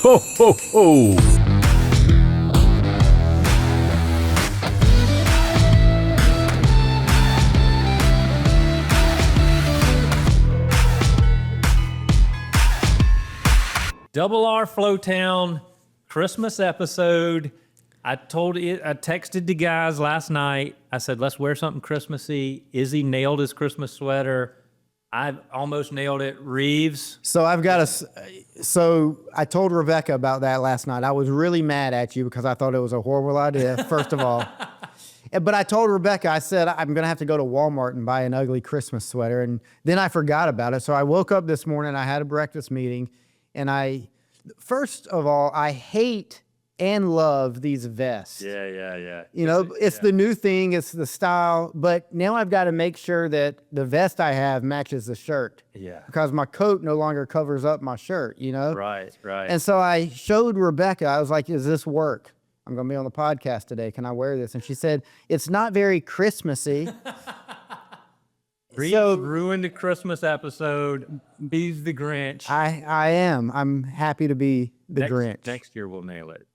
ho, ho, ho. Double R Flo-Town Christmas episode. I texted the guys last night. I said, let's wear something Christmassy. Izzy nailed his Christmas sweater. I almost nailed it. Reeves. So I told Rebecca about that last night. I was really mad at you because I thought it was a horrible idea, first of all. But I told Rebecca, I said, I'm going to have to go to Walmart and buy an ugly Christmas sweater. And then I forgot about it. So I woke up this morning, I had a breakfast meeting, and first of all, I hate and love these vests. Yeah. You know, it's the new thing, it's the style, but now I've got to make sure that the vest I have matches the shirt. Yeah. Because my coat no longer covers up my shirt, you know? Right. And so I showed Rebecca, I was like, does this work? I'm going to be on the podcast today. Can I wear this? And she said, it's not very Christmassy. So ruined the Christmas episode. He's the Grinch. I am. I'm happy to be the Grinch. Next year we'll nail it.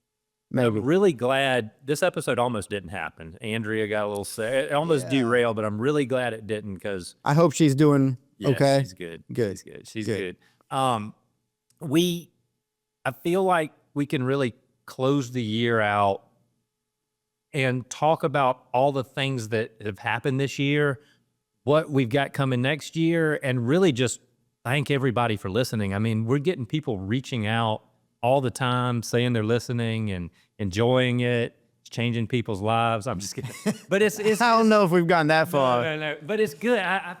Maybe. I'm really glad this episode almost didn't happen. Andrea got a little sick. It almost derailed, but I'm really glad it didn't because I hope she's doing okay. She's good. Good. She's good. I feel like we can really close the year out and talk about all the things that have happened this year, what we've got coming next year, and really just thank everybody for listening. I mean, we're getting people reaching out all the time, saying they're listening and enjoying it. It's changing people's lives. I'm just kidding. But it's I don't know if we've gotten that far. No. But it's good. I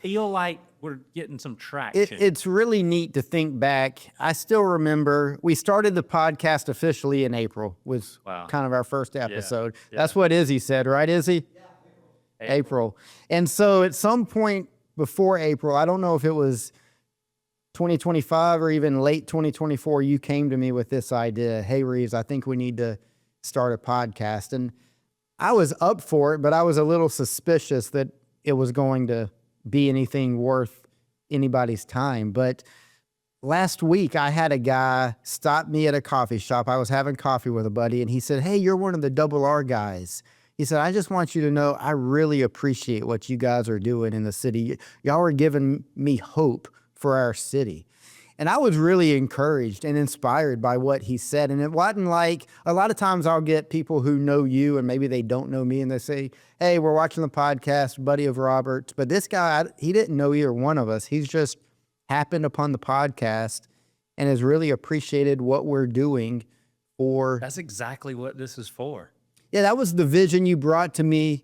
feel like we're getting some traction. It's really neat to think back. I still remember we started the podcast officially in April, was kind of our first episode. Yeah. That's what Izzy said, right, Izzy? Yeah, April. And so at some point before April, I don't know if it was 2025 or even late 2024, you came to me with this idea. Hey, Reeves, I think we need to start a podcast. And I was up for it, but I was a little suspicious that it was going to be anything worth anybody's time. But last week, I had a guy stop me at a coffee shop. I was having coffee with a buddy, and he said, hey, you're one of the Double R guys. He said, I just want you to know I really appreciate what you guys are doing in the city. Y'all are giving me hope for our city. And I was really encouraged and inspired by what he said. And it wasn't like, a lot of times I'll get people who know you and maybe they don't know me and they say, hey, we're watching the podcast, buddy of Robert's. But this guy, he didn't know either one of us. He's just happened upon the podcast and has really appreciated what we're doing for. That's exactly what this is for. Yeah, that was the vision you brought to me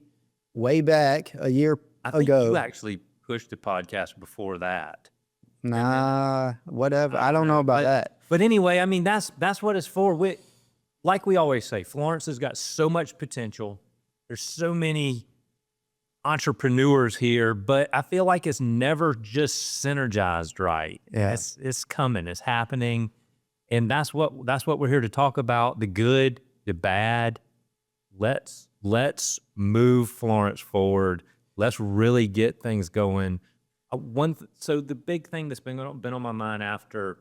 way back a year ago. I think you actually pushed the podcast before that. Nah, whatever. I don't know about that. But anyway, I mean, that's what it's for. Like we always say, Florence has got so much potential. There's so many entrepreneurs here, but I feel like it's never just synergized right. Yeah. It's coming, it's happening. And that's what we're here to talk about, the good, the bad. Let's move Florence forward. Let's really get things going. So the big thing that's been on my mind after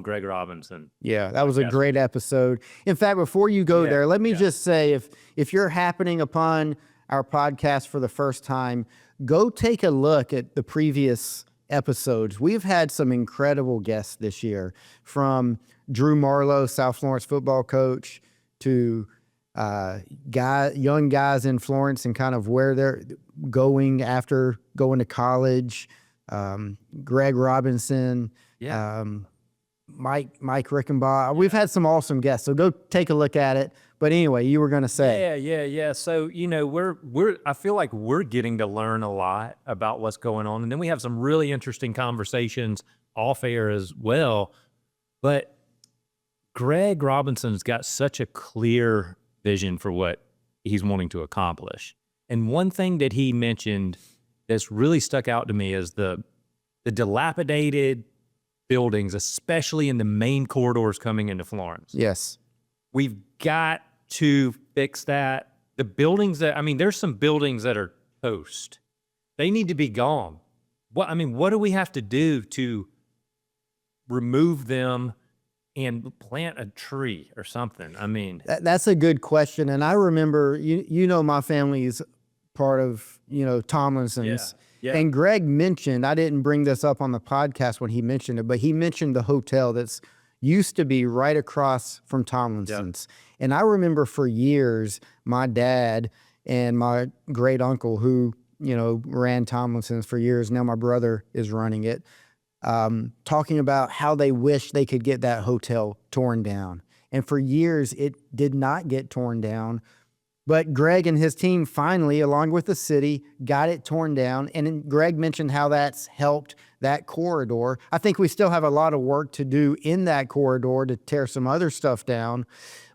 Greg Robinson. Yeah, that was a great episode. In fact, before you go there, let me just say, if you're happening upon our podcast for the first time, go take a look at the previous episodes. We've had some incredible guests this year, from Drew Marlowe, South Florence football coach, to young guys in Florence and kind of where they're going after going to college. Greg Robinson, Mike Rickenbaugh. We've had some awesome guests, so go take a look at it. But anyway, you were going to say. Yeah. So, you know, I feel like we're getting to learn a lot about what's going on. And then we have some really interesting conversations off air as well. But Greg Robinson's got such a clear vision for what he's wanting to accomplish. And one thing that he mentioned that's really stuck out to me is the dilapidated buildings, especially in the main corridors coming into Florence. Yes. We've got to fix that. The buildings there's some buildings that are toast. They need to be gone. What do we have to do to remove them and plant a tree or something. I mean, That's a good question. And I remember, my family's part of, Tomlinson's. Yeah. And Greg mentioned, I didn't bring this up on the podcast when he mentioned it, but he mentioned the hotel that's used to be right across from Tomlinson's. And I remember for years, my dad and my great uncle who, ran Tomlinson's for years, now my brother is running it, talking about how they wish they could get that hotel torn down. And for years, it did not get torn down. But Greg and his team finally, along with the city, got it torn down. And then Greg mentioned how that's helped that corridor. I think we still have a lot of work to do in that corridor to tear some other stuff down.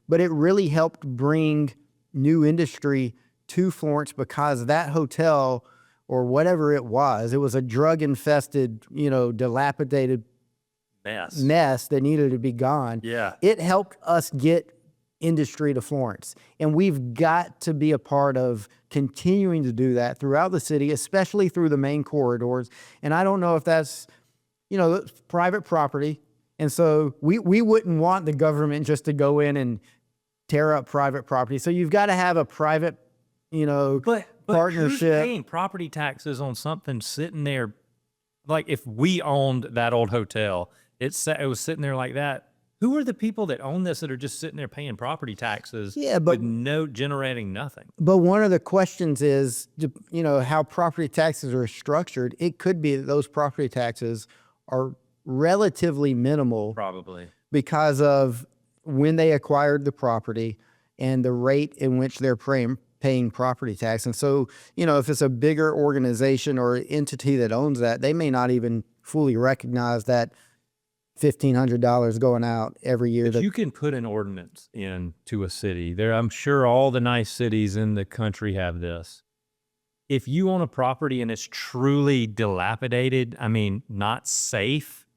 But it really helped bring new industry to Florence because that hotel, or whatever it was a drug-infested, dilapidated mess that needed to be gone. Yeah. It helped us get industry to Florence. And we've got to be a part of continuing to do that throughout the city, especially through the main corridors. And I don't know if that's, private property. And so we wouldn't want the government just to go in and tear up private property. So you've got to have a private, but partnership. Who's paying property taxes on something sitting there? Like if we owned that old hotel, it was sitting there like that. Who are the people that own this that are just sitting there paying property taxes with generating nothing? But one of the questions is, how property taxes are structured. It could be that those property taxes are relatively minimal. Probably. Because of when they acquired the property and the rate in which they're paying property tax. And so, if it's a bigger organization or entity that owns that, they may not even fully recognize that $1,500 going out every year. But you can put an ordinance into a city. I'm sure all the nice cities in the country have this. If you own a property and it's truly dilapidated, I mean, not safe,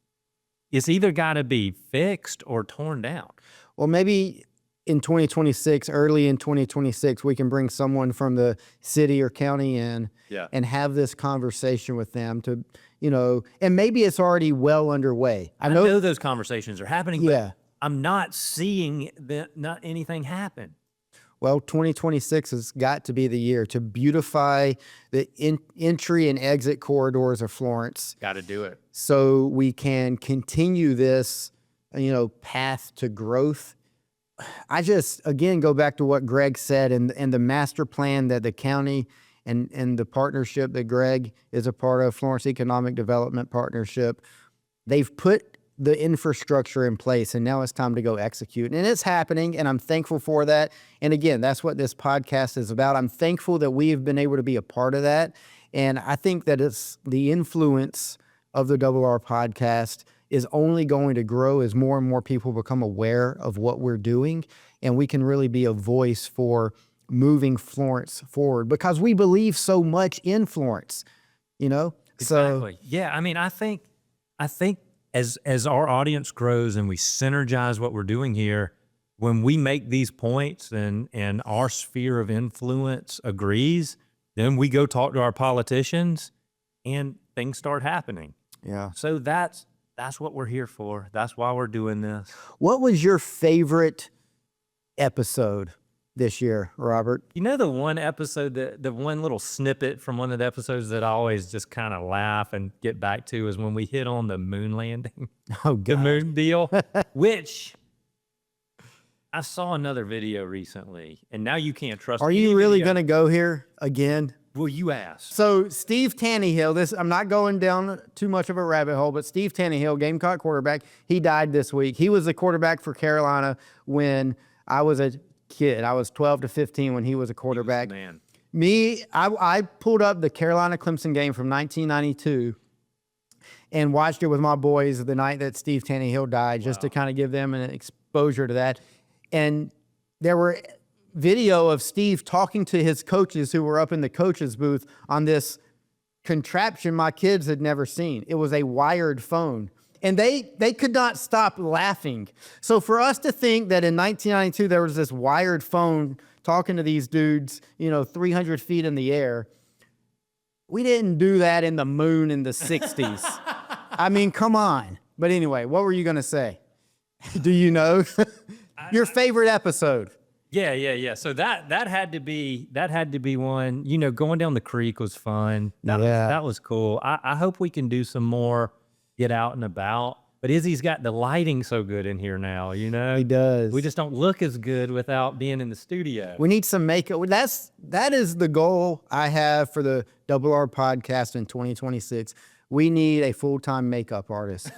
it's either got to be fixed or torn down. Well, maybe in 2026, early in 2026, we can bring someone from the city or county in and have this conversation with them to, and maybe it's already well underway. I know those conversations are happening, but I'm not seeing not anything happen. Well, 2026 has got to be the year to beautify the entry and exit corridors of Florence. Got to do it. So we can continue this, path to growth. I just, again, go back to what Greg said and the master plan that the county and the partnership that Greg is a part of, Florence Economic Development Partnership, they've put the infrastructure in place, and now it's time to go execute. And it's happening, and I'm thankful for that. And again, that's what this podcast is about. I'm thankful that we have been able to be a part of that. And I think that it's the influence of the Double R podcast is only going to grow as more and more people become aware of what we're doing, and we can really be a voice for moving Florence forward because we believe so much in Florence, Exactly. Yeah, I mean, I think as our audience grows and we synergize what we're doing here, when we make these points and our sphere of influence agrees, then we go talk to our politicians and things start happening. Yeah. So that's what we're here for. That's why we're doing this. What was your favorite episode this year, Robert? The one episode, the one little snippet from one of the episodes that I always just kind of laugh and get back to is when we hit on the moon landing. Oh, God. The moon deal, which I saw another video recently, and now you can't trust. Are you really going to go here again? Well, you asked. So Steve Tannehill, I'm not going down too much of a rabbit hole, but Steve Tannehill, Gamecock quarterback, he died this week. He was the quarterback for Carolina when I was a kid. I was 12 to 15 when he was a quarterback. Man. I pulled up the Carolina-Clemson game from 1992 and watched it with my boys the night that Steve Tannehill died, just to kind of give them an exposure to that. And there were video of Steve talking to his coaches who were up in the coaches booth on this contraption my kids had never seen. It was a wired phone. And they could not stop laughing. So for us to think that in 1992 there was this wired phone talking to these dudes, 300 feet in the air, we didn't do that in the moon in the 60s. I mean, come on. But anyway, what were you going to say? Do you know? Your favorite episode? Yeah. So that had to be one. You know, going down the creek was fun. That was cool. I hope we can do some more, get out and about. But Izzy's got the lighting so good in here now, you know? He does. We just don't look as good without being in the studio. We need some makeup. That is the goal I have for the Double R podcast in 2026. We need a full-time makeup artist.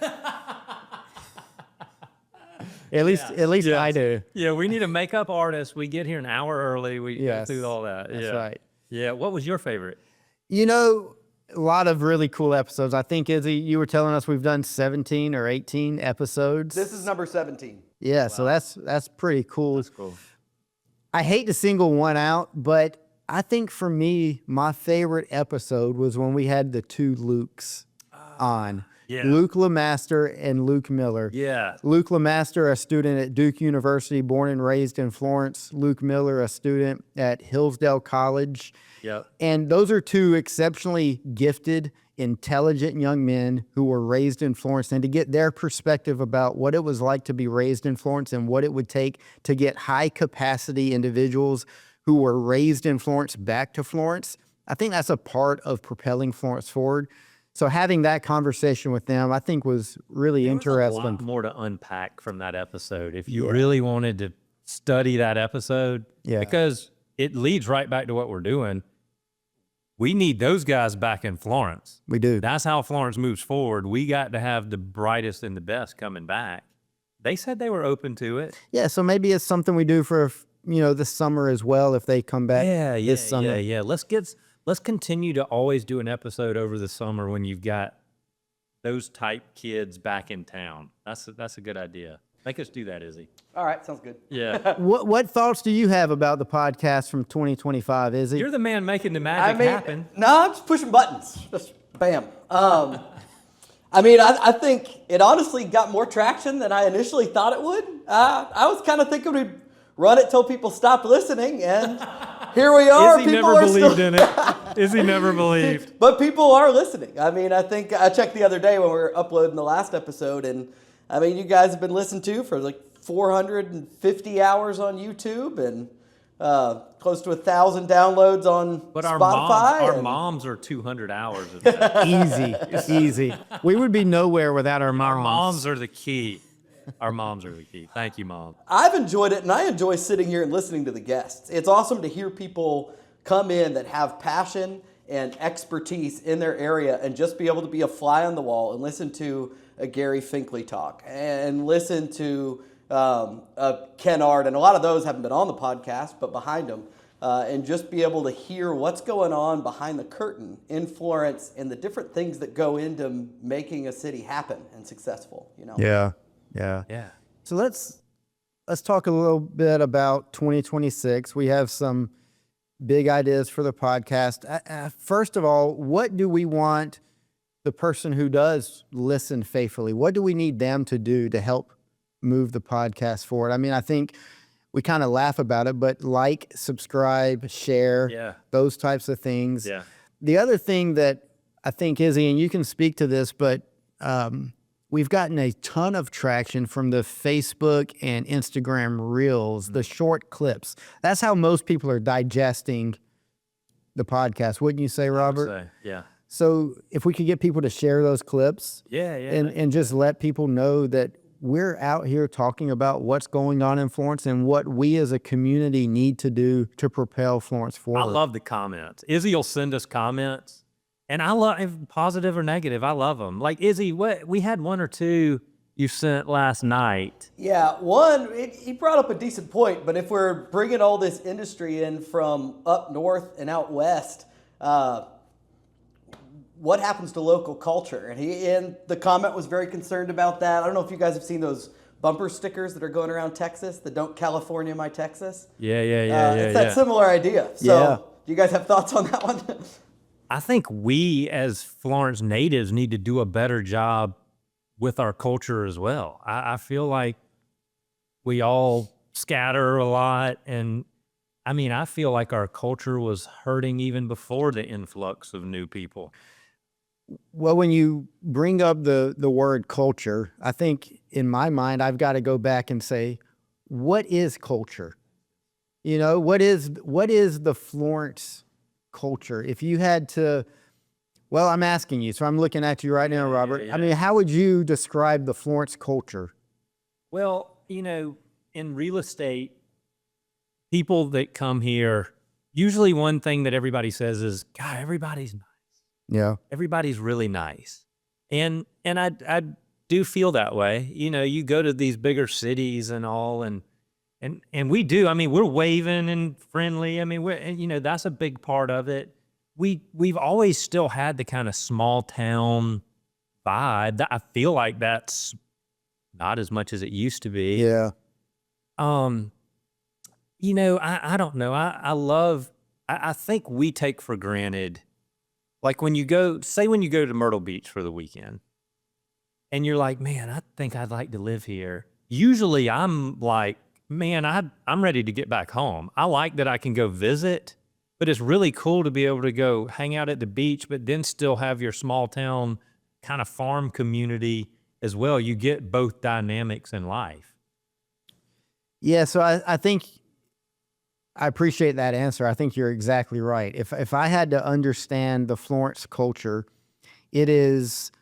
At least I do. Yeah, we need a makeup artist. We get here an hour early. We go through all that. That's right. Yeah. What was your favorite? You know, a lot of really cool episodes. I think, Izzy, you were telling us we've done 17 or 18 episodes. This is number 17. Yeah, wow. So that's pretty cool. That's cool. I hate to single one out, but I think for me, my favorite episode was when we had the two Lukes on. Yeah. Luke LeMaster and Luke Miller. Yeah. Luke LeMaster, a student at Duke University, born and raised in Florence. Luke Miller, a student at Hillsdale College. Yep. And those are two exceptionally gifted, intelligent young men who were raised in Florence, and to get their perspective about what it was like to be raised in Florence and what it would take to get high capacity individuals who were raised in Florence back to Florence. I think that's a part of propelling Florence forward. So having that conversation with them, I think was really interesting. A lot more to unpack from that episode if you really wanted to study that episode. Yeah. Because it leads right back to what we're doing. We need those guys back in Florence. We do. That's how Florence moves forward. We got to have the brightest and the best coming back. They said they were open to it. Yeah, so maybe it's something we do for, this summer as well if they come back this summer. Yeah. Let's continue to always do an episode over the summer when you've got those type kids back in town. That's a good idea. Make us do that, Izzy. All right, sounds good. Yeah. What thoughts do you have about the podcast from 2025, Izzy? You're the man making the magic happen. No, I'm just pushing buttons. Just bam. I think it honestly got more traction than I initially thought it would. I was kind of thinking we'd run it till people stopped listening, and here we are. Izzy never believed in it. Izzy never believed. But people are listening. I think I checked the other day when we were uploading the last episode, and you guys have been listened to for like 450 hours on YouTube and close to 1,000 downloads on Spotify. Our moms are 200 hours of that. Easy. We would be nowhere without our moms. Our moms are the key. Our moms are the key. Thank you, Mom. I've enjoyed it, and I enjoy sitting here and listening to the guests. It's awesome to hear people come in that have passion and expertise in their area and just be able to be a fly on the wall and listen to a Gary Finkley talk and listen to Ken Ard, and a lot of those haven't been on the podcast, but behind them, and just be able to hear what's going on behind the curtain in Florence and the different things that go into making a city happen and successful. Yeah. So let's talk a little bit about 2026. We have some big ideas for the podcast. First of all, what do we want the person who does listen faithfully? What do we need them to do to help move the podcast forward? I think we kind of laugh about it, but like, subscribe, share, those types of things. Yeah. The other thing that I think, Izzy, and you can speak to this, but we've gotten a ton of traction from the Facebook and Instagram Reels, the short clips. That's how most people are digesting the podcast, wouldn't you say, Robert? I would say, yeah. So if we could get people to share those clips and just let people know that we're out here talking about what's going on in Florence and what we as a community need to do to propel Florence forward. I love the comments. Izzy will send us comments, and I love, positive or negative, I love them. Like, Izzy, we had one or two you sent last night. Yeah, he brought up a decent point, but if we're bringing all this industry in from up north and out west, what happens to local culture? And the comment was very concerned about that. I don't know if you guys have seen those bumper stickers that are going around Texas that don't California my Texas. It's that similar idea. So do you guys have thoughts on that one? I think we as Florence natives need to do a better job with our culture as well. I feel like we all scatter a lot, and I feel like our culture was hurting even before the influx of new people. Well, when you bring up the word culture, I think in my mind, I've got to go back and say, what is culture? You know, what is the Florence culture? If you had to, well, I'm asking you, so I'm looking at you right now, Robert. I mean, how would you describe the Florence culture? Well, you know, in real estate, people that come here, usually one thing that everybody says is, God, everybody's nice. Yeah. Everybody's really nice. And I do feel that way. You know, you go to these bigger cities and all, and we do. I mean, we're waving and friendly. I mean, you know, that's a big part of it. We've always still had the kind of small town vibe. That I feel like that's not as much as it used to be. Yeah. You know, I don't know. I think we take for granted, like when you go to Myrtle Beach for the weekend and you're like, man, I think I'd like to live here. Usually I'm like, man, I'm ready to get back home. I like that I can go visit, but it's really cool to be able to go hang out at the beach, but then still have your small town kind of farm community as well. You get both dynamics in life. Yeah, so I think I appreciate that answer. I think you're exactly right. If I had to understand the Florence culture, it is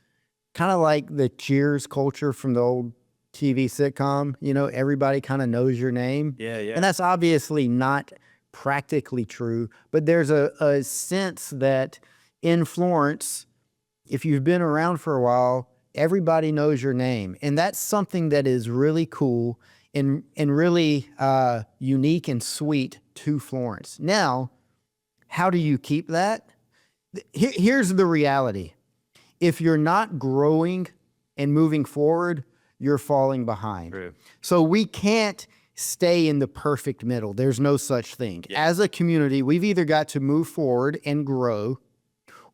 kind of like the Cheers culture from the old TV sitcom. You know, everybody kind of knows your name. Yeah. And that's obviously not practically true, but there's a sense that in Florence, if you've been around for a while, everybody knows your name. And that's something that is really cool and really unique and sweet to Florence. Now, how do you keep that? Here's the reality. If you're not growing and moving forward, you're falling behind. True. So we can't stay in the perfect middle. There's no such thing. Yeah. As a community, we've either got to move forward and grow,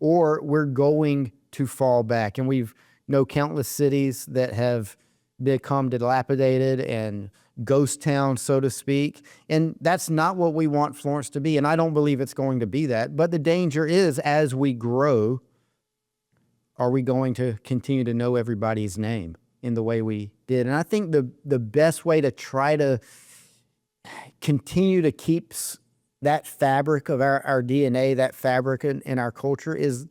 or we're going to fall back. And we've know countless cities that have become dilapidated and ghost towns, so to speak. And that's not what we want Florence to be. And I don't believe it's going to be that. But the danger is, as we grow, are we going to continue to know everybody's name in the way we did? And I think the best way to try to continue to keep that fabric of our DNA, that fabric in our culture is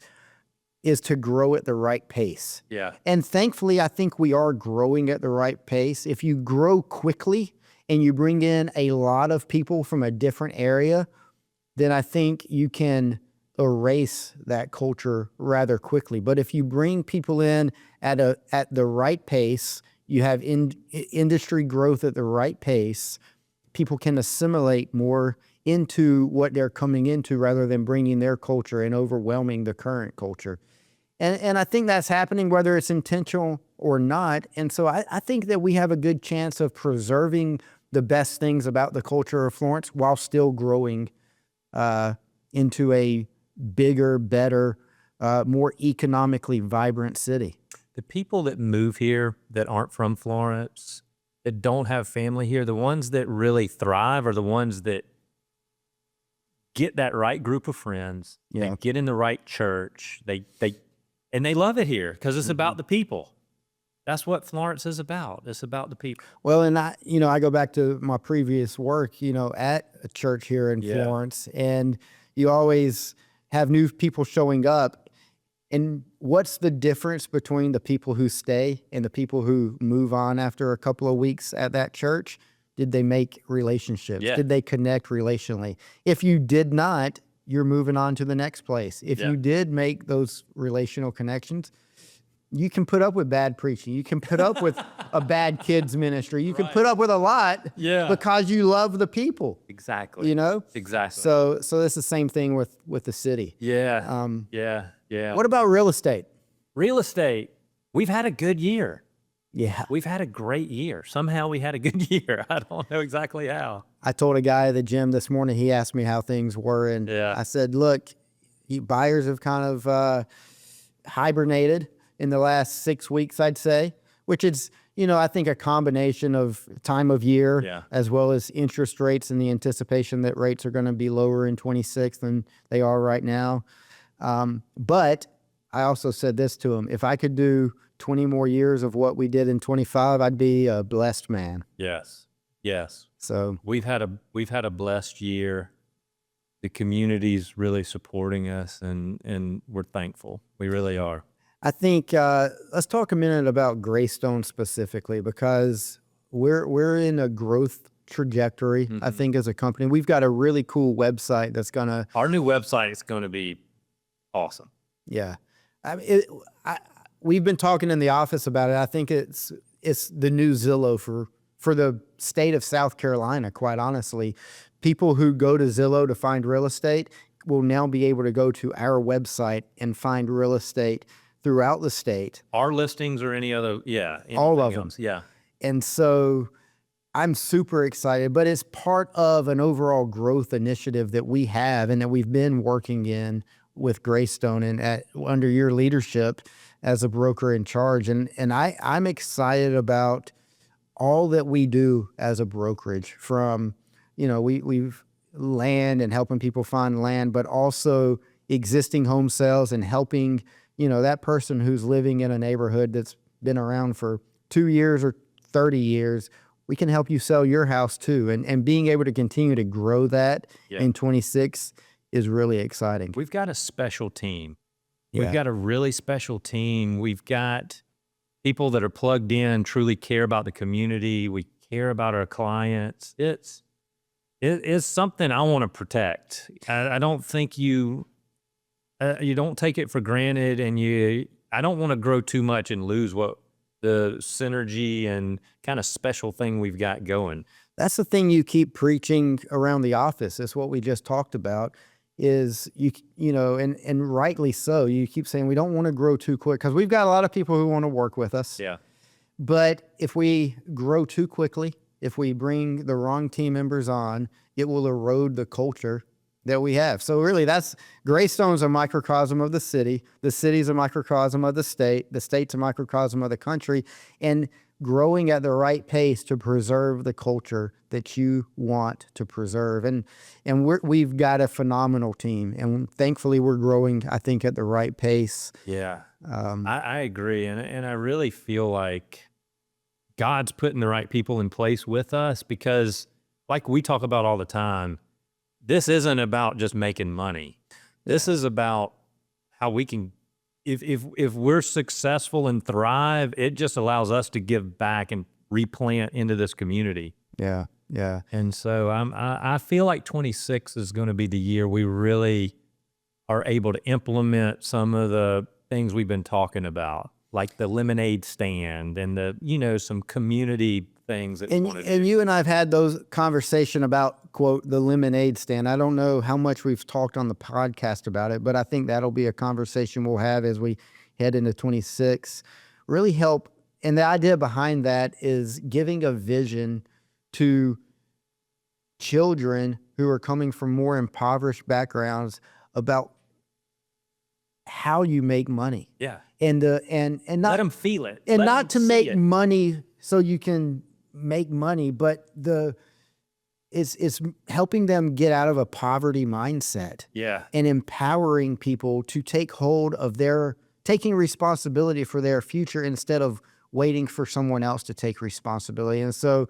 to grow at the right pace. Yeah. And thankfully, I think we are growing at the right pace. If you grow quickly and you bring in a lot of people from a different area, then I think you can erase that culture rather quickly. But if you bring people in at the right pace, you have industry growth at the right pace, people can assimilate more into what they're coming into rather than bringing their culture and overwhelming the current culture. And I think that's happening whether it's intentional or not. And so I think that we have a good chance of preserving the best things about the culture of Florence while still growing into a bigger, better, more economically vibrant city. The people that move here that aren't from Florence, that don't have family here, the ones that really thrive are the ones that get that right group of friends, they get in the right church, and they love it here because it's about the people. That's what Florence is about. It's about the people. Well, and I go back to my previous work, at a church here in Florence, and you always have new people showing up. And what's the difference between the people who stay and the people who move on after a couple of weeks at that church? Did they make relationships? Yeah. Did they connect relationally? If you did not, you're moving on to the next place. If you did make those relational connections, you can put up with bad preaching. You can put up with a bad kids ministry. You can put up with a lot because you love the people. Exactly. Exactly. So it's the same thing with the city. Yeah. Yeah. What about real estate? Real estate, we've had a good year. Yeah. We've had a great year. Somehow we had a good year. I don't know exactly how. I told a guy at the gym this morning, he asked me how things were. And I said, look, buyers have kind of hibernated in the last 6 weeks, I'd say, which is, I think a combination of time of year as well as interest rates and the anticipation that rates are going to be lower in 26 than they are right now. But I also said this to him: if I could do 20 more years of what we did in 25, I'd be a blessed man. Yes. Yes. So We've had a blessed year. The community's really supporting us, and we're thankful. We really are. I think let's talk a minute about Greystone specifically, because we're in a growth trajectory. I think as a company, we've got a really cool website that's gonna. Our new website is going to be awesome. Yeah, we've been talking in the office about it. I think it's the new Zillow for the state of South Carolina. Quite honestly, people who go to Zillow to find real estate will now be able to go to our website and find real estate throughout the state. Our listings or any other, All of them. else, yeah. And so I'm super excited, but it's part of an overall growth initiative that we have and that we've been working in with Greystone and under your leadership as a broker in charge. And I'm excited about all that we do as a brokerage, from, we've land and helping people find land, but also existing home sales and helping, that person who's living in a neighborhood that's been around for 2 years or 30 years. We can help you sell your house too. And being able to continue to grow that in 26 is really exciting. We've got a special team. Yeah. We've got a really special team. We've got people that are plugged in, truly care about the community. We care about our clients. It is something I want to protect. I don't think you don't take it for granted, and I don't want to grow too much and lose what the synergy and kind of special thing we've got going. That's the thing you keep preaching around the office. It's what we just talked about. Is and rightly so. You keep saying we don't want to grow too quick, because we've got a lot of people who want to work with us. Yeah. But if we grow too quickly, if we bring the wrong team members on, it will erode the culture that we have. So really, Greystone's a microcosm of the city. The city's a microcosm of the state. The state's a microcosm of the country. And growing at the right pace to preserve the culture that you want to preserve. And we've got a phenomenal team. And thankfully, we're growing, I think, at the right pace. Yeah, I agree. And I really feel like God's putting the right people in place with us, because like we talk about all the time, this isn't about just making money. This is about how we can, if we're successful and thrive, it just allows us to give back and replant into this community. Yeah, yeah. And so I feel like 26 is going to be the year we really are able to implement some of the things we've been talking about, like the lemonade stand and some community things that and you and I've had those conversation about, quote, the lemonade stand. I don't know how much we've talked on the podcast about it, but I think that'll be a conversation we'll have as we head into 26. Really help. And the idea behind that is giving a vision to children who are coming from more impoverished backgrounds about how you make money. Yeah. And not let them feel it. And let not to them make it. money so you can make money, but it's helping them get out of a poverty mindset. Yeah. And empowering people to take hold of taking responsibility for their future instead of waiting for someone else to take responsibility. And so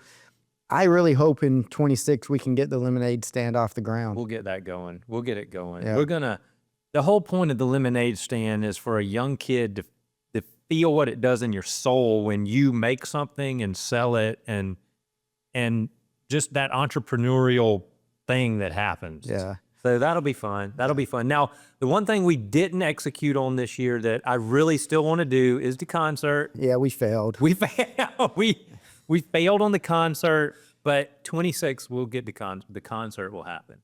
I really hope in 26 we can get the lemonade stand off the ground. We'll get that going. We'll get it going. Yeah. The whole point of the lemonade stand is for a young kid to feel what it does in your soul when you make something and sell it, and just that entrepreneurial thing that happens. Yeah. So that'll be fun. That'll be fun. Now, the one thing we didn't execute on this year that I really still want to do is the concert. Yeah, we failed. We failed. We failed on the concert, but 26 we'll get the concert will happen.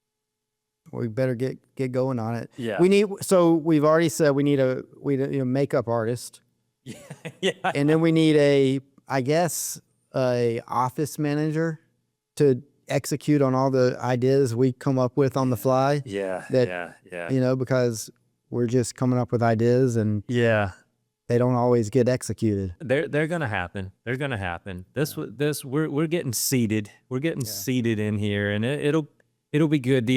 We better get going on it. Yeah. We've already said we need a makeup artist. Yeah. And then we need a office manager to execute on all the ideas we come up with on the fly. Yeah. Because we're just coming up with ideas and they don't always get executed. They're gonna happen. They're gonna happen. We're getting seated. We're getting seated in here, and it'll be good.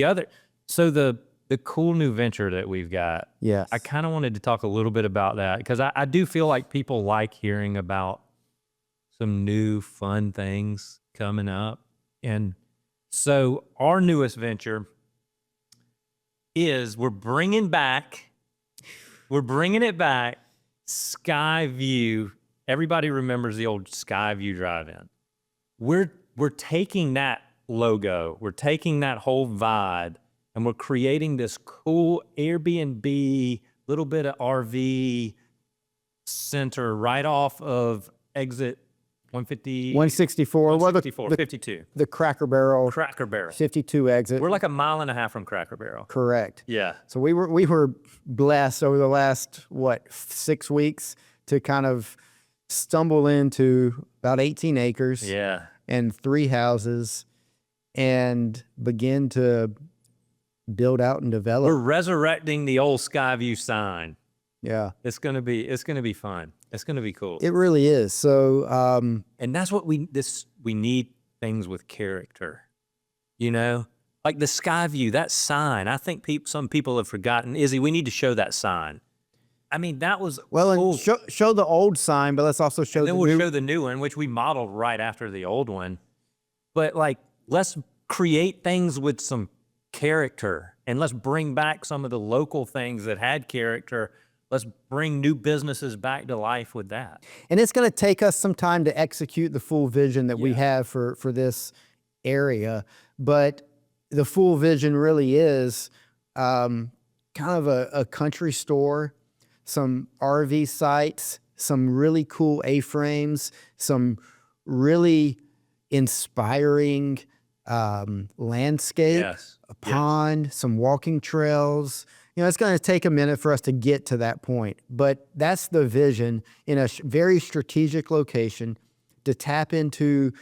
So the the cool new venture that we've got. Yes. I kind of wanted to talk a little bit about that because I do feel like people like hearing about some new fun things coming up. And so our newest venture is we're bringing it back, Skyview. Everybody remembers the old Skyview drive-in. We're taking that logo, we're taking that whole vibe, and we're creating this cool Airbnb, little bit of RV center right off of exit 164. 164, 52. The Cracker Barrel. Cracker Barrel. 52 exit. We're like a mile and a half from Cracker Barrel. Correct. Yeah. So we were blessed over the last, 6 weeks to kind of stumble into about 18 acres. Yeah. And 3 houses and begin to build out and develop. We're resurrecting the old Skyview sign. Yeah. It's gonna be fun. It's gonna be cool. It really is. So and that's what we need things with character. You know? Like the Skyview, that sign. I think some people have forgotten. Izzy, we need to show that sign. I mean, that was cool. And show the old sign, but let's also show and then we'll show the new one, which we modeled right after the old one. But like, let's create things with some character, and let's bring back some of the local things that had character. Let's bring new businesses back to life with that. And it's going to take us some time to execute the full vision that we have for this area. But the full vision really is kind of a country store, some RV sites, some really cool A-frames, some really inspiring landscape, a pond, some walking trails. You know, it's going to take a minute for us to get to that point, but that's the vision in a very strategic location to tap into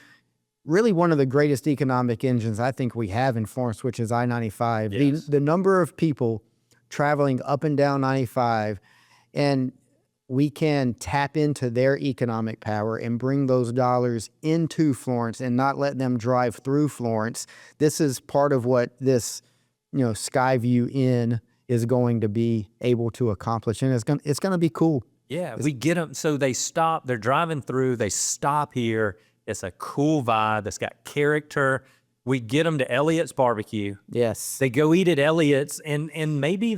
really one of the greatest economic engines I think we have in Florence, which is I-95. Yes. The number of people traveling up and down 95, and we can tap into their economic power and bring those dollars into Florence and not let them drive through Florence. This is part of what this, Skyview Inn is going to be able to accomplish, and it's going to be cool. Yeah, we get them. So they stop. They're driving through. They stop here. It's a cool vibe. It's got character. We get them to Elliot's Barbecue. Yes, they go eat at Elliot's, and maybe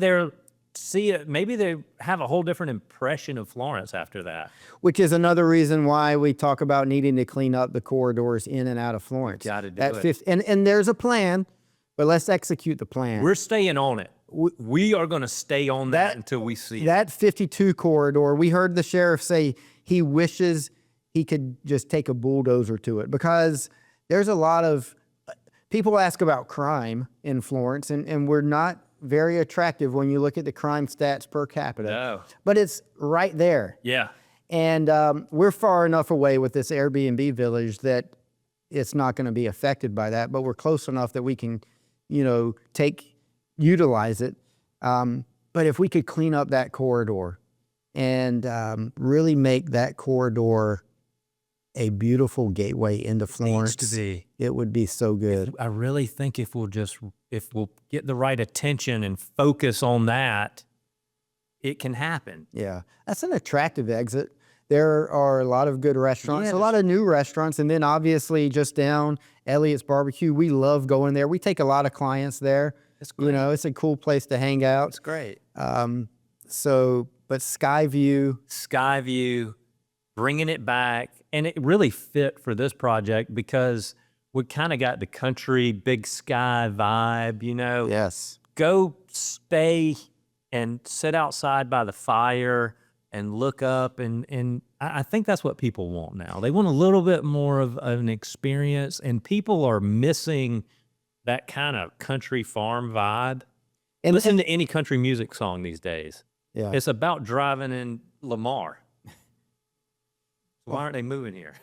maybe they have a whole different impression of Florence after that. Which is another reason why we talk about needing to clean up the corridors in and out of Florence. Got to do it. And there's a plan, but let's execute the plan. We're staying on it. We are going to stay on that until we see it. That 52 corridor, we heard the sheriff say he wishes he could just take a bulldozer to it, because there's a lot of people ask about crime in Florence, and we're not very attractive when you look at the crime stats per capita. No. But it's right there. Yeah. And we're far enough away with this Airbnb village that it's not going to be affected by that, but we're close enough that we can, utilize it. But if we could clean up that corridor and really make that corridor a beautiful gateway into Florence, Needs to be. It would be so good. I really think if we'll get the right attention and focus on that, it can happen. Yeah, that's an attractive exit. There are a lot of good restaurants, a lot of new restaurants, and then obviously just down Elliot's Barbecue. We love going there. We take a lot of clients there. It's great. It's a cool place to hang out. It's great. But Skyview, bringing it back, and it really fit for this project because we kind of got the country, big sky vibe, Yes. Go stay and sit outside by the fire and look up, and I think that's what people want now. They want a little bit more of an experience, and people are missing that kind of country farm vibe. And listen to any country music song these days. Yeah. It's about driving in Lamar. Why aren't they moving here?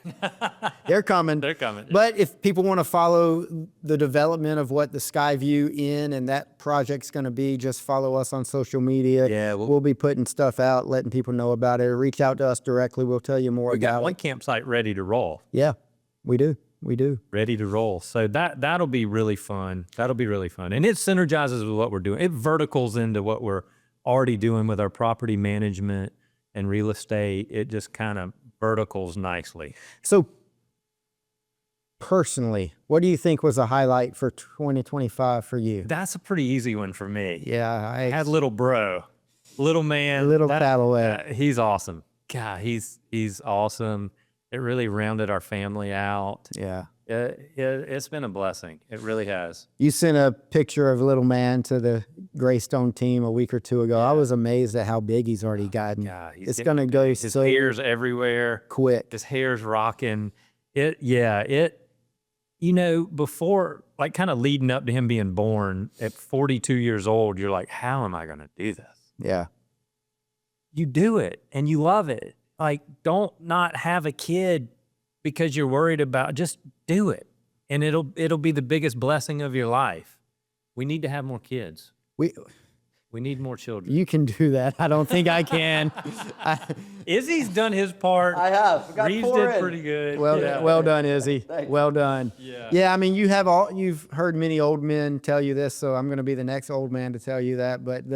They're coming. They're coming. But if people want to follow the development of what the Skyview Inn and that project's going to be, just follow us on social media. Yeah, we'll be putting stuff out, letting people know about it. Reach out to us directly. We'll tell you more about it. We got one campsite ready to roll. Yeah, we do. We do. Ready to roll. So that'll be really fun. That'll be really fun. And it synergizes with what we're doing. It verticals into what we're already doing with our property management and real estate. It just kind of verticals nicely. So personally, what do you think was a highlight for 2025 for you? That's a pretty easy one for me. Yeah, I had little bro, little man. Little Callaway. He's awesome. God, he's awesome. It really rounded our family out. Yeah. It's been a blessing. It really has. You sent a picture of little man to the Greystone team a week or two ago. I was amazed at how big he's already gotten. Yeah, it's going to go his hair's everywhere. Quick. His hair's rocking. Before, like kind of leading up to him being born at 42 years old, you're like, how am I going to do this? Yeah. You do it and you love it. Like, don't not have a kid because you're worried about, just do it. And it'll be the biggest blessing of your life. We need to have more kids. We need more children. You can do that. I don't think I can. Izzy's done his part. I have. We got Reeves 4 did in. pretty good. Well done, Izzy. Thanks. Well done. Yeah. Yeah, I mean, you've heard many old men tell you this, so I'm going to be the next old man to tell you that. But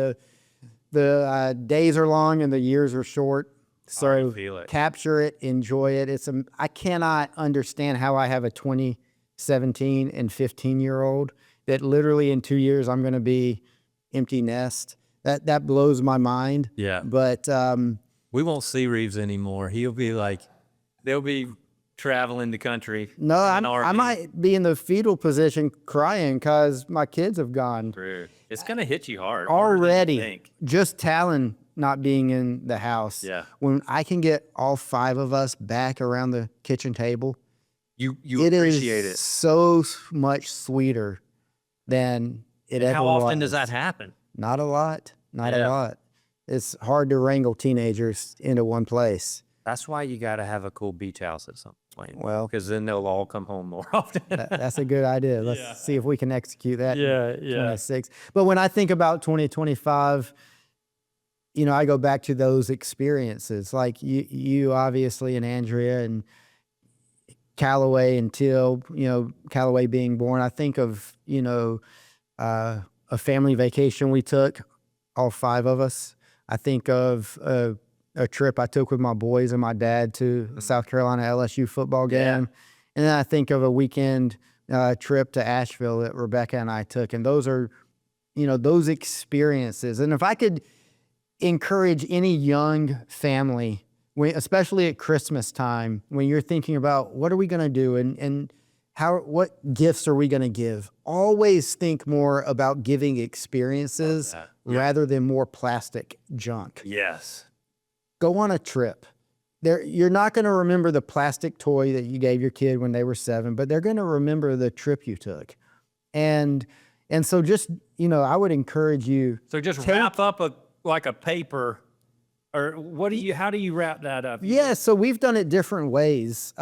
the days are long and the years are short. So capture it, enjoy it. I cannot understand how I have a 20, 17, and 15-year-old that literally in 2 years I'm going to be empty nest. That blows my mind. Yeah. But we won't see Reeves anymore. He'll be like, they'll be traveling the country. No, I might be in the fetal position crying because my kids have gone. True. It's going to hit you hard. Already, just Talon not being in the house. Yeah. When I can get all 5 of us back around the kitchen table, you appreciate it. So much sweeter than it ever was. How often does that happen? Not a lot. Not a lot. It's hard to wrangle teenagers into one place. That's why you got to have a cool beach house at some point. Well, because then they'll all come home more often. That's a good idea. Let's see if we can execute that. Yeah. 26. But when I think about 2025, I go back to those experiences. Like you obviously, and Andrea and Callaway until Callaway being born. I think of a family vacation we took, all 5 of us. I think of a trip I took with my boys and my dad to the South Carolina LSU football game. Yeah. And then I think of a weekend trip to Asheville that Rebecca and I took. And those are, those experiences. And if I could encourage any young family, especially at Christmas time, when you're thinking about what are we going to do and what gifts are we going to give, always think more about giving experiences rather than more plastic junk. Yes. Go on a trip. You're not going to remember the plastic toy that you gave your kid when they were 7, but they're going to remember the trip you took. And so just, I would encourage you. So just wrap up like a paper, or how do you wrap that up? Yeah, so we've done it different ways.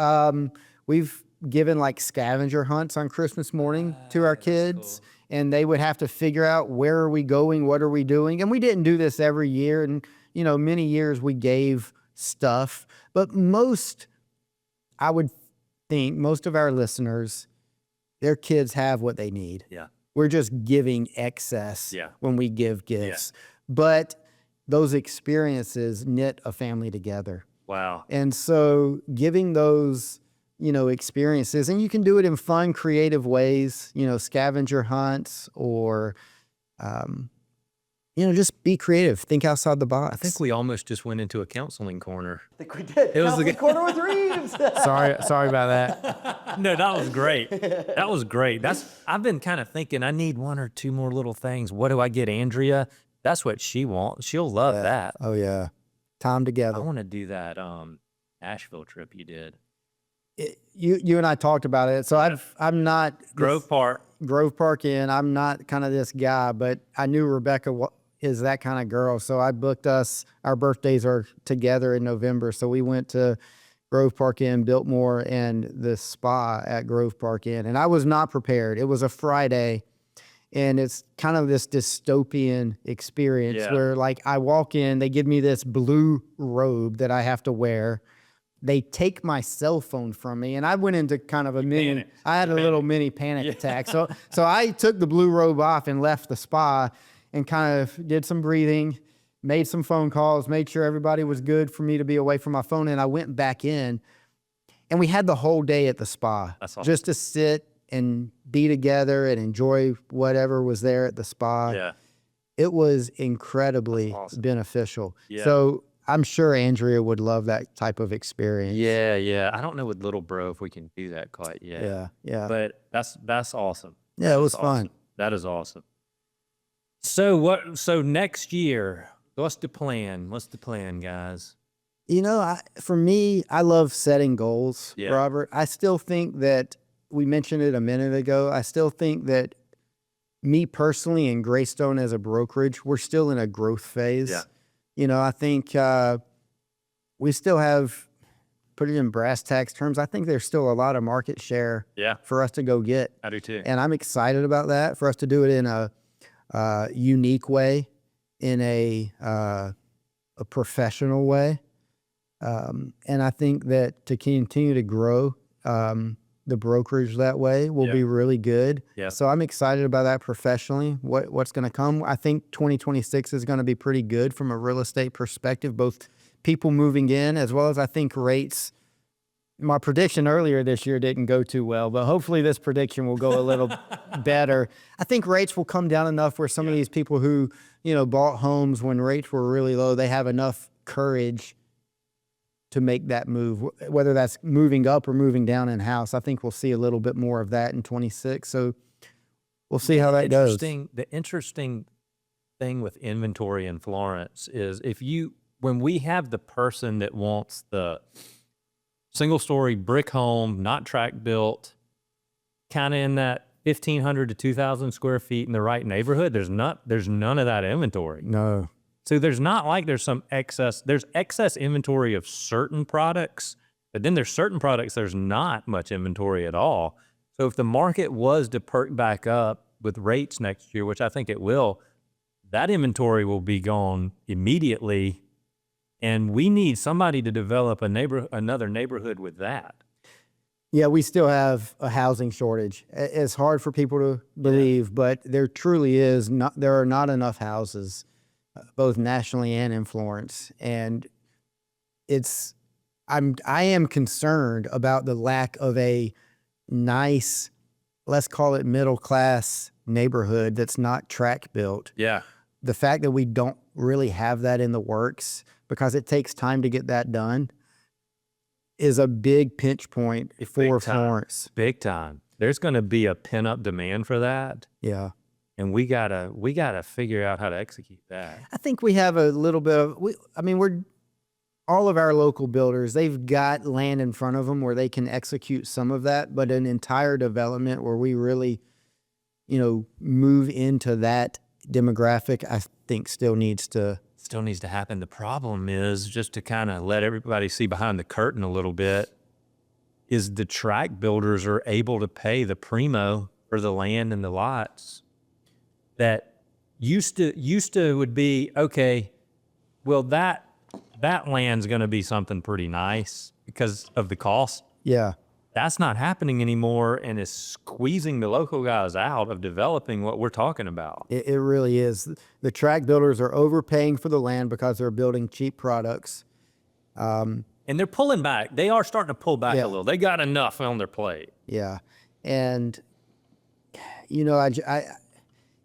We've given like scavenger hunts on Christmas morning to our kids. Cool. And they would have to figure out, where are we going? What are we doing? And we didn't do this every year. And, many years we gave stuff, but I would think most of our listeners, their kids have what they need. Yeah. We're just giving excess when we give gifts. Yeah. But those experiences knit a family together. Wow. And so giving those, experiences, and you can do it in fun, creative ways, scavenger hunts or, just be creative. Think outside the box. I think we almost just went into a counseling corner. I think we did. It was the corner with Reeves. Sorry about that. No, that was great. That was great. I've been kind of thinking I need 1 or 2 more little things. What do I get Andrea? That's what she wants. She'll love that. Oh yeah. Time together. I want to do that Asheville trip you did. You and I talked about it. So I'm not Grove Park in. I'm not kind of this guy, but I knew Rebecca is that kind of girl. So I booked our birthdays are together in November. So we went to Grove Park Inn, Biltmore, and the spa at Grove Park Inn. And I was not prepared. It was a Friday, and it's kind of this dystopian experience where like I walk in, they give me this blue robe that I have to wear. they take my cell phone from me. And I went into kind of a I had a little mini panic attack. So I took the blue robe off and left the spa and kind of did some breathing, made some phone calls, made sure everybody was good for me to be away from my phone. And I went back in, and we had the whole day at the spa. That's awesome. Just to sit and be together and enjoy whatever was there at the spa. Yeah. It was incredibly beneficial. Yeah. So I'm sure Andrea would love that type of experience. Yeah. I don't know with little bro if we can do that quite yet. Yeah. But that's awesome. Yeah, it was fun. Awesome. That is awesome. So next year, what's the plan? What's the plan, guys? You know, for me, I love setting goals, Robert. I still think that, we mentioned it a minute ago, I still think that me personally and Greystone as a brokerage, we're still in a growth phase. Yeah. You know, I think we still have, put it in brass tacks terms, I think there's still a lot of market share for us to go get. I do too. And I'm excited about that, for us to do it in a unique way, in a professional way. And I think that to continue to grow the brokerage that way will be really good. Yeah. So I'm excited about that professionally, what's going to come. I think 2026 is going to be pretty good from a real estate perspective, both people moving in as well as I think rates. My prediction earlier this year didn't go too well, but hopefully this prediction will go a little better. I think rates will come down enough where some of these people who, you know, bought homes when rates were really low, they have enough courage to make that move, whether that's moving up or moving down in house. I think we'll see a little bit more of that in 26. So we'll see how that goes. The interesting thing with inventory in Florence is when we have the person that wants the single story brick home, not tract built, kind of in that 1,500 to 2,000 square feet in the right neighborhood, there's none of that inventory. No. So there's not like there's excess inventory of certain products, but then there's certain products there's not much inventory at all. So if the market was to perk back up with rates next year, which I think it will, that inventory will be gone immediately. And we need somebody to develop another neighborhood with that. Yeah, we still have a housing shortage. It's hard for people to believe, but there truly is there are not enough houses, both nationally and in Florence. And I am concerned about the lack of a nice, let's call it middle class neighborhood that's not tract built. Yeah. The fact that we don't really have that in the works, because it takes time to get that done, is a big pinch point for Florence. Big time. There's going to be a pent-up demand for that. Yeah. And we gotta figure out how to execute that. I think we have a little bit of, all of our local builders, they've got land in front of them where they can execute some of that, but an entire development where we really, move into that demographic, I think still needs to happen. The problem is, just to kind of let everybody see behind the curtain a little bit, is the tract builders are able to pay the primo for the land and the lots that used to would be, okay, well, that land's going to be something pretty nice because of the cost. Yeah. That's not happening anymore, and is squeezing the local guys out of developing what we're talking about. It really is. The tract builders are overpaying for the land because they're building cheap products. And they're pulling back. They are starting to pull back a little. They got enough on their plate. Yeah. And,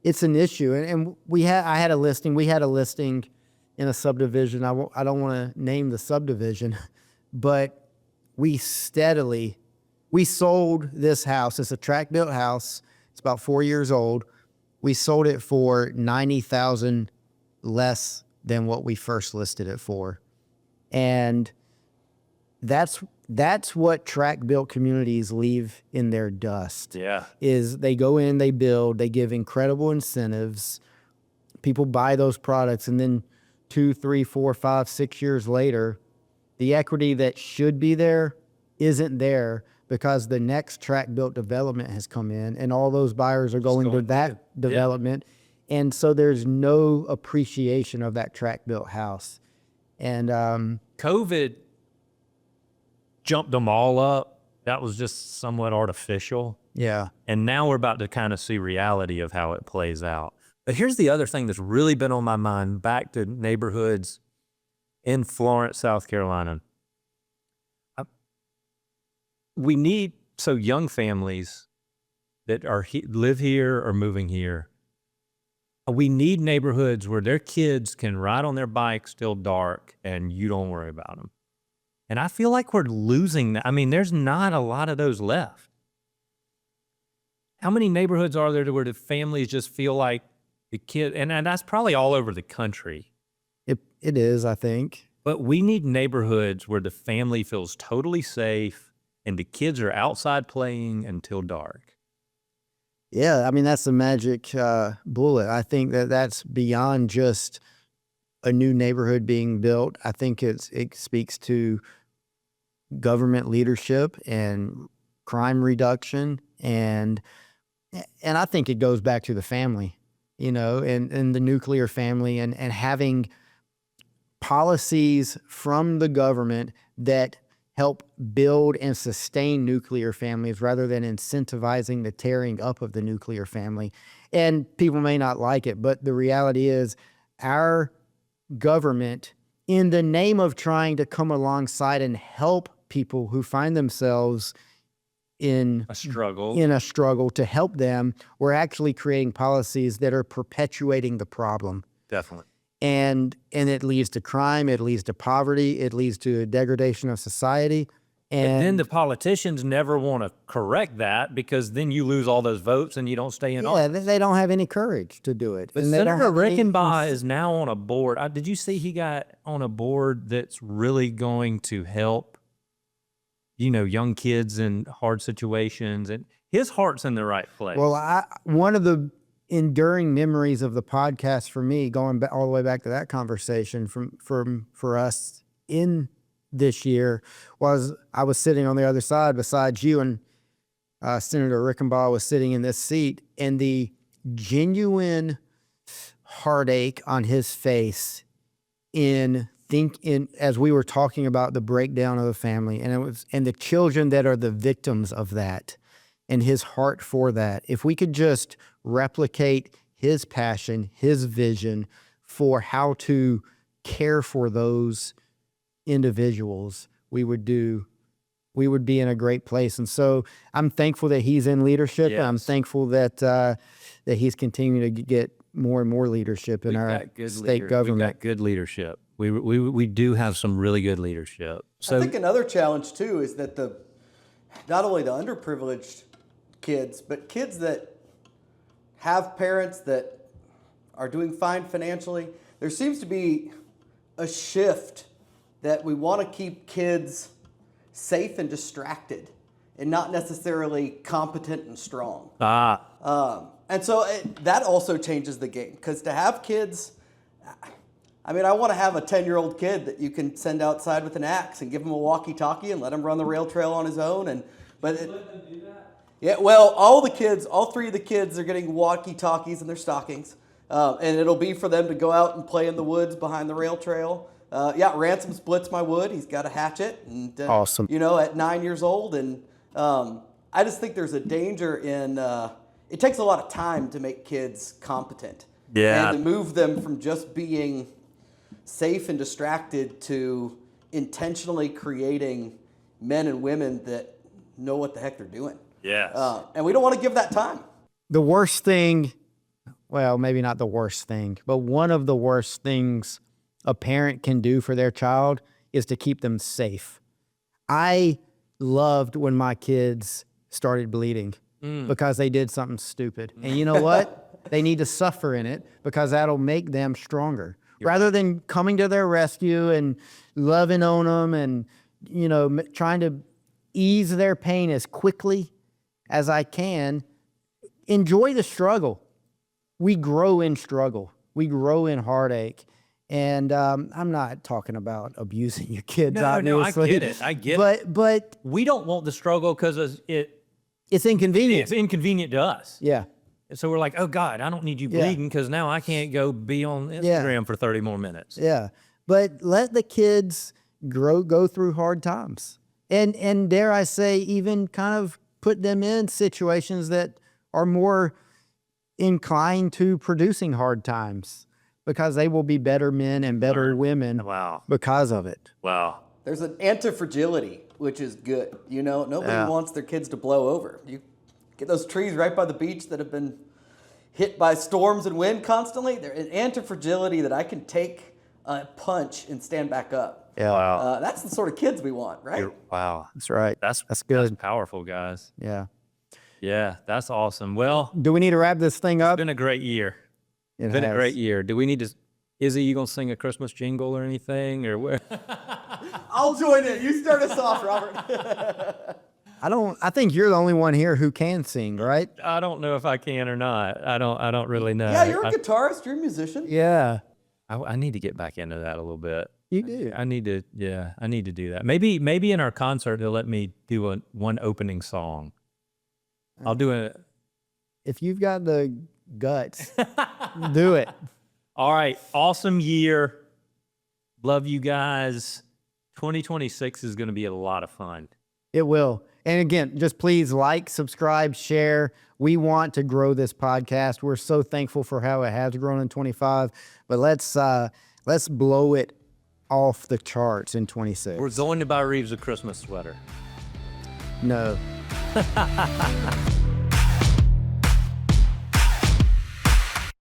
it's an issue. And we had a listing in a subdivision. I don't want to name the subdivision, but we sold this house. It's a tract built house. It's about 4 years old. We sold it for $90,000 less than what we first listed it for. And that's what tract built communities leave in their dust. Yeah. Is they go in, they build, they give incredible incentives. People buy those products, and then 2, 3, 4, 5, 6 years later, the equity that should be there isn't there because the next tract built development has come in, and all those buyers are going to that development. And so there's no appreciation of that tract built house. And COVID jumped them all up, that was just somewhat artificial. Yeah. And now we're about to kind of see reality of how it plays out. But here's the other thing that's really been on my mind, back to neighborhoods in Florence, South Carolina. We need, so young families that are live here or moving here, we need neighborhoods where their kids can ride on their bikes till dark and you don't worry about them. And I feel like we're losing that. I mean, there's not a lot of those left. How many neighborhoods are there where the families just feel like the kid, and that's probably all over the country. It is, I think. But we need neighborhoods where the family feels totally safe and the kids are outside playing until dark. Yeah, I mean, that's the magic bullet. I think that's beyond just a new neighborhood being built. I think it speaks to government leadership and crime reduction, and I think it goes back to the family, you know, and the nuclear family, and having policies from the government that help build and sustain nuclear families rather than incentivizing the tearing up of the nuclear family. And people may not like it, but the reality is our government, in the name of trying to come alongside and help people who find themselves in a struggle to help them, we're actually creating policies that are perpetuating the problem. Definitely. And it leads to crime, it leads to poverty, it leads to a degradation of society. And then the politicians never want to correct that, because then you lose all those votes and you don't stay in office. Yeah, they don't have any courage to do it. But Senator Rickenbaugh is now on a board. Did you see he got on a board that's really going to help, you know, young kids in hard situations, and his heart's in the right place. Well, one of the enduring memories of the podcast for me, going back all the way back to that conversation for us in this year, was I was sitting on the other side beside you, and Senator Rickenbaugh was sitting in this seat, and the genuine heartache on his face as we were talking about the breakdown of the family, and the children that are the victims of that, and his heart for that. If we could just replicate his passion, his vision for how to care for those individuals, we would be in a great place. And so I'm thankful that he's in leadership. Yes. I'm thankful that he's continuing to get more and more leadership in our state government. We've got good leadership. We do have some really good leadership. So I think another challenge too is that not only the underprivileged kids, but kids that have parents that are doing fine financially, there seems to be a shift that we want to keep kids safe and distracted and not necessarily competent and strong. And so that also changes the game, because to have kids, I mean, I want to have a 10-year-old kid that you can send outside with an axe and give him a walkie-talkie and let him run the rail trail on his own. Let them do that? Yeah, well, all three of the kids are getting walkie-talkies in their stockings, and it'll be for them to go out and play in the woods behind the rail trail. Ransom splits my wood. He's got a hatchet, and awesome. You know, at 9 years old, and I just think there's a danger in. It takes a lot of time to make kids competent, and to move them from just being safe and distracted to intentionally creating men and women that know what the heck they're doing. Yes. And we don't want to give that time. The worst thing, well, maybe not the worst thing, but one of the worst things a parent can do for their child is to keep them safe. I loved when my kids started bleeding because they did something stupid. And you know what? They need to suffer in it, because that'll make them stronger. Rather than coming to their rescue and loving on them and, you know, trying to ease their pain as quickly as I can, enjoy the struggle. We grow in struggle. We grow in heartache. And I'm not talking about abusing your kids, obviously. No, I get it. But we don't want the struggle because it's inconvenient. It's inconvenient to us. Yeah. And so we're like, oh, God, I don't need you bleeding, because now I can't go be on Instagram for 30 more minutes. Yeah. But let the kids go through hard times. and dare I say, even kind of put them in situations that are more inclined to producing hard times, because they will be better men and better women because of it. Wow. There's an anti-fragility, which is good. You know, nobody wants their kids to blow over. You get those trees right by the beach that have been hit by storms and wind constantly. They're an anti-fragility that I can take a punch and stand back up. Yeah. Wow. That's the sort of kids we want, right? Wow. That's right. That's good. That's powerful, guys. Yeah. Yeah, that's awesome. Well, do we need to wrap this thing up? It's been a great year. It's been a great year. Do we need to, Izzy, you gonna sing a Christmas jingle or anything, or where? I'll join in. You start us off, Robert. I think you're the only one here who can sing, right? I don't know if I can or not. I don't really know. Yeah, you're a guitarist. You're a musician. Yeah. I need to get back into that a little bit. You do. I need to do that. Maybe in our concert they'll let me do one opening song. I'll do it. If you've got the guts, do it. All right. Awesome year. Love you guys. 2026 is going to be a lot of fun. It will. And again, just please like, subscribe, share. We want to grow this podcast. We're so thankful for how it has grown in 25, but let's blow it off the charts in 26. We're going to buy Reeves a Christmas sweater. No.